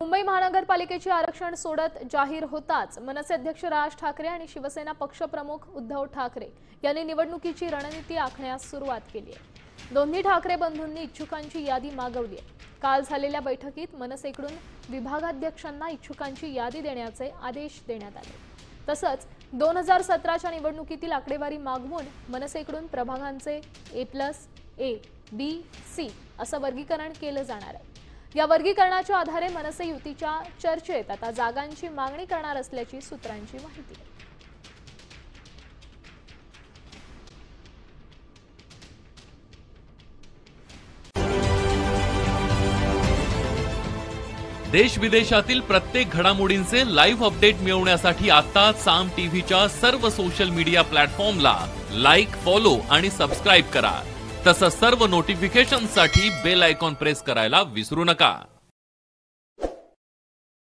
मुंबई महानगरपालिकेची आरक्षण सोडत जाहीर होताच मनसे अध्यक्ष राज ठाकरे आणि शिवसेना पक्षप्रमुख उद्धव ठाकरे यांनी निवडणुकीची रणनीती आखण्यास सुरुवात केली आहे। दोन्ही ठाकरे बंधूंनी इच्छुकांची यादी मागवली आहे। काल झालेल्या बैठकीत मनसेकडून विभागाध्यक्षांना इच्छुकांची यादी देण्याचे आदेश देण्यात आले। तसंच 2017च्या निवडणुकीतील आकडेवारी मागवून मनसेकडून प्रभागांचे A+, A, B, C असं वर्गीकरण केलं जाणार आहे। या वर्गीकरणाच्या आधारे मनसे युतीच्या चर्चेत आता जागांची मागणी करणार असल्याची सूत्रांची माहिती आहे। देश विदेशातील प्रत्येक घडामोडींचे लाईव्ह अपडेट मिळवण्यासाठी आता साम टीव्हीच्या सर्व सोशल मीडिया प्लॅटफॉर्मला लाईक, फॉलो आणि सबस्क्राइब करा। तसंच सर्व नोटिफिकेशनसाठी बेल आयकॉन प्रेस करायला विसरू नका।